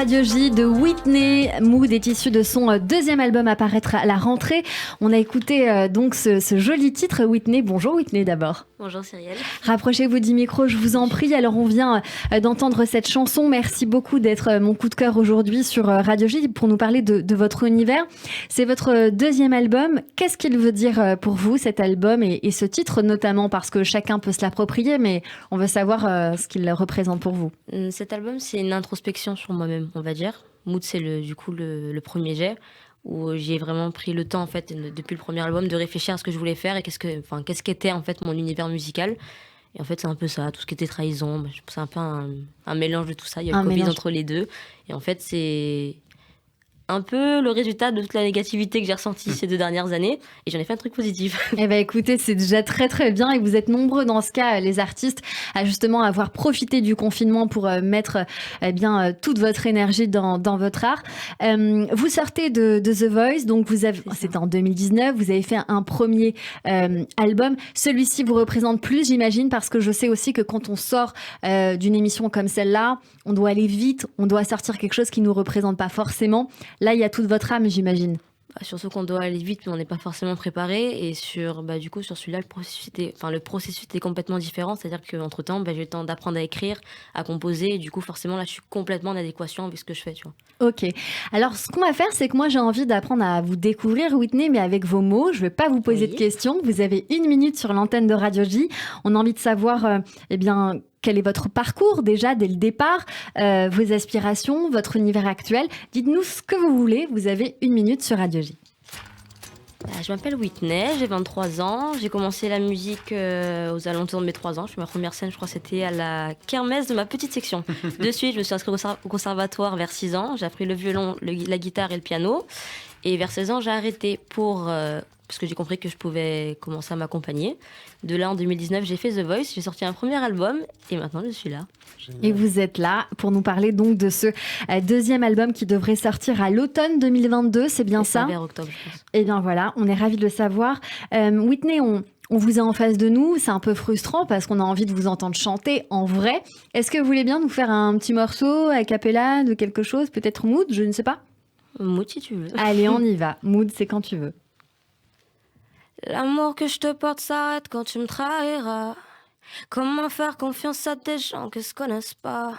Radio J de Whitney. Mood est issu de son deuxième album à paraître à la rentrée. On a écouté donc ce joli titre, Whitney. Bonjour Whitney d'abord. Bonjour Cyrielle. Rapprochez-vous du micro, je vous en prie. Alors on vient d'entendre cette chanson. Merci beaucoup d'être mon coup de cœur aujourd'hui sur Radio J pour nous parler de votre univers. C'est votre deuxième album. Qu'est-ce qu'il veut dire pour vous cet album et ce titre notamment, parce que chacun peut se l'approprier, mais on veut savoir ce qu'il représente pour vous. Cet album, c'est une introspection sur moi-même, on va dire. Mood, c'est le premier jet où j'ai vraiment pris le temps en fait depuis le premier album de réfléchir à ce que je voulais faire et qu'est-ce qu'était en fait mon univers musical. Et en fait, c'est un peu ça, tout ce qui était trahison, c'est un peu un mélange de tout ça. Il y a le Covid entre les deux. Et en fait, c'est un peu le résultat de toute la négativité que j'ai ressentie ces 2 dernières années. Et j'en ai fait un truc positif. Eh bien, écoutez, c'est déjà très très bien. Et vous êtes nombreux dans ce cas, les artistes, à justement avoir profité du confinement pour mettre toute votre énergie dans votre art. Vous sortez de The Voice, donc c'était en 2019. Vous avez fait un premier album. Celui-ci vous représente plus, j'imagine, parce que je sais aussi que quand on sort d'une émission comme celle-là, on doit aller vite, on doit sortir quelque chose qui ne nous représente pas forcément. Là, il y a toute votre âme, j'imagine. Surtout qu'on doit aller vite, mais on n'est pas forcément préparé. Et sur celui-là, le processus était complètement différent. C'est-à-dire qu'entre-temps, j'ai eu le temps d'apprendre à écrire, à composer. Et du coup, forcément, là, je suis complètement en adéquation avec ce que je fais, tu vois. Ok. Alors, ce qu'on va faire, c'est que moi, j'ai envie d'apprendre à vous découvrir, Whitney, mais avec vos mots. Je ne vais pas vous poser de questions. Vous avez 1 minute sur l'antenne de Radio J. On a envie de savoir, quel est votre parcours déjà dès le départ, vos aspirations, votre univers actuel. Dites-nous ce que vous voulez. Vous avez 1 minute sur Radio J. Je m'appelle Whitney, j'ai 23 ans. J'ai commencé la musique aux alentours de mes 3 ans. Je fais ma première scène, je crois, c'était à la kermesse de ma petite section. De suite, je me suis inscrite au conservatoire vers 6 ans. J'ai appris le violon, la guitare et le piano. Et vers 16 ans, j'ai arrêté parce que j'ai compris que je pouvais commencer à m'accompagner. De là, en 2019, j'ai fait The Voice, j'ai sorti un premier album et maintenant, je suis là. Génial. Et vous êtes là pour nous parler donc de ce deuxième album qui devrait sortir à l'automne 2022, c'est bien ça ? Vers octobre, je pense. Eh bien voilà, on est ravis de le savoir. Whitney, on vous a en face de nous, c'est un peu frustrant parce qu'on a envie de vous entendre chanter en vrai. Est-ce que vous voulez bien nous faire un petit morceau a cappella de quelque chose, peut-être Mood, je ne sais pas ? Mood si tu veux. Allez, on y va. Mood, c'est quand tu veux. L'amour que je te porte s'arrête quand tu me trahiras. Comment faire confiance à des gens qui se connaissent pas?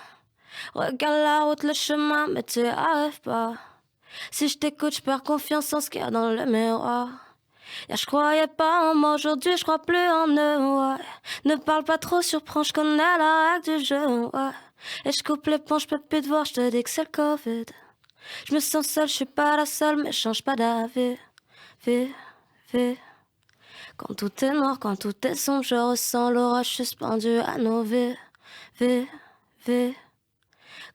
Regarde la route, le chemin, mais tu arrives pas. Si je t'écoute, je perds confiance en ce qu'il y a dans le miroir. Je croyais pas en moi, aujourd'hui je crois plus en eux, ouais. Ne parle pas trop, surprends, je connais la règle du jeu, ouais. Et je coupe les ponts, je peux plus te voir, je te dis que c'est le Covid. Je me sens seule, je suis pas la seule, mais je change pas d'avis. Vie. Quand tout est noir, quand tout est sombre, je ressens l'orage suspendu à nos vies.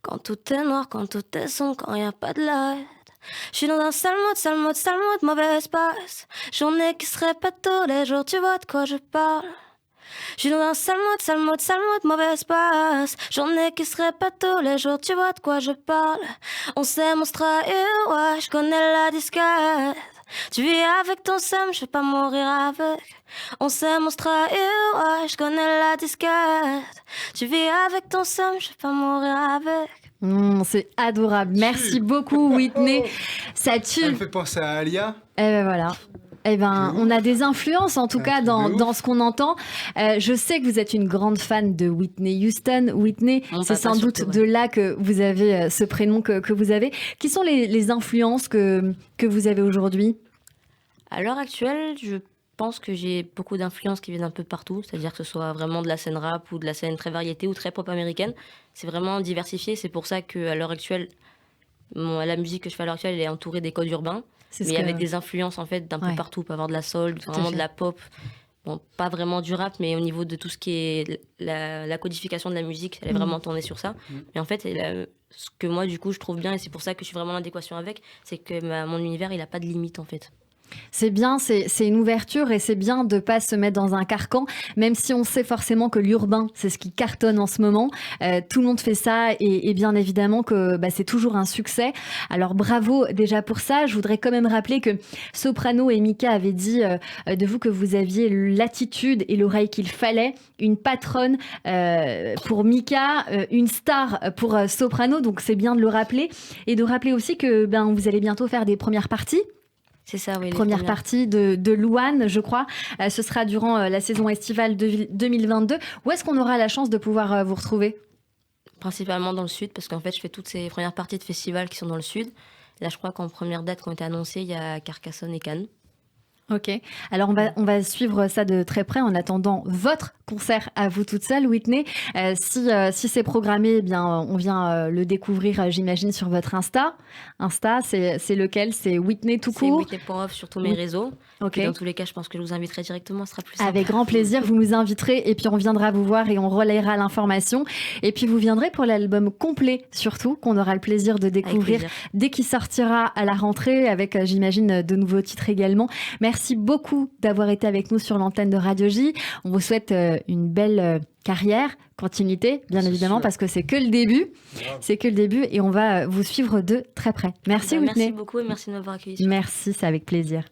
Quand tout est noir, quand tout est sombre, quand y a pas de light. Je suis dans un sale mood, mauvaise passe. Journée qui se répète tous les jours, tu vois de quoi je parle. Je suis dans un sale mood, mauvaise passe. Journée qui se répète tous les jours, tu vois de quoi je parle. On s'aime, on se trahit, ouais, je connais la disquette. Tu vis avec ton seum, je vais pas mourir avec. On s'aime, on se trahit, ouais, je connais la disquette. Tu vis avec ton seum, je vais pas mourir avec. C'est adorable. Merci beaucoup, Whitney. Ça tue. Ça me fait penser à Alia. Eh ben voilà. On a des influences en tout cas dans ce qu'on entend. Je sais que vous êtes une grande fan de Whitney Houston. Whitney, c'est sans doute de là que vous avez ce prénom que vous avez. Qui sont les influences que vous avez aujourd'hui ? À l'heure actuelle, je pense que j'ai beaucoup d'influences qui viennent un peu partout. C'est-à-dire que ce soit vraiment de la scène rap ou de la scène très variété ou très pop américaine. C'est vraiment diversifié. C'est pour ça qu'à l'heure actuelle, la musique que je fais à l'heure actuelle, elle est entourée des codes urbains. Mais avec des influences en fait d'un peu partout. On peut avoir de la soul, vraiment de la pop. Bon, pas vraiment du rap, mais au niveau de tout ce qui est la codification de la musique, elle est vraiment tournée sur ça. Mais en fait, ce que moi, du coup, je trouve bien, et c'est pour ça que je suis vraiment en adéquation avec, c'est que mon univers, il n'a pas de limite, en fait. C'est bien, c'est une ouverture et c'est bien de ne pas se mettre dans un carcan, même si on sait forcément que l'urbain, c'est ce qui cartonne en ce moment. Tout le monde fait ça et bien évidemment que c'est toujours un succès. Alors bravo déjà pour ça. Je voudrais quand même rappeler que Soprano et Mika avaient dit de vous que vous aviez l'attitude et l'oreille qu'il fallait. Une patronne pour Mika, une star pour Soprano, donc c'est bien de le rappeler. Et de rappeler aussi que vous allez bientôt faire des premières parties. C'est ça, oui. Première partie de Louane, je crois. Ce sera durant la saison estivale 2022. Où est-ce qu'on aura la chance de pouvoir vous retrouver ? Principalement dans le sud, parce qu'en fait, je fais toutes ces premières parties de festivals qui sont dans le sud. Là, je crois qu'en première date qui ont été annoncées, il y a Carcassonne et Cannes. Ok. Alors, on va suivre ça de très près en attendant votre concert à vous toute seule, Whitney. Si c'est programmé, on vient le découvrir, j'imagine, sur votre Insta. Insta, c'est lequel ? C'est Whitney tout court ? C'est Whitney.off sur tous mes réseaux. Ok. Et dans tous les cas, je pense que je vous inviterai directement, ce sera plus simple. Avec grand plaisir, vous nous inviterez et puis on viendra vous voir et on relayera l'information. Et puis vous viendrez pour l'album complet, surtout, qu'on aura le plaisir de découvrir dès qu'il sortira à la rentrée, avec, j'imagine, de nouveaux titres également. Merci beaucoup d'avoir été avec nous sur l'antenne de Radio J. On vous souhaite une belle carrière, continuité, bien évidemment, parce que c'est que le début. Wow. C'est que le début et on va vous suivre de très près. Merci Whitney. Merci beaucoup et merci de m'avoir accueilli. Merci, c'est avec plaisir.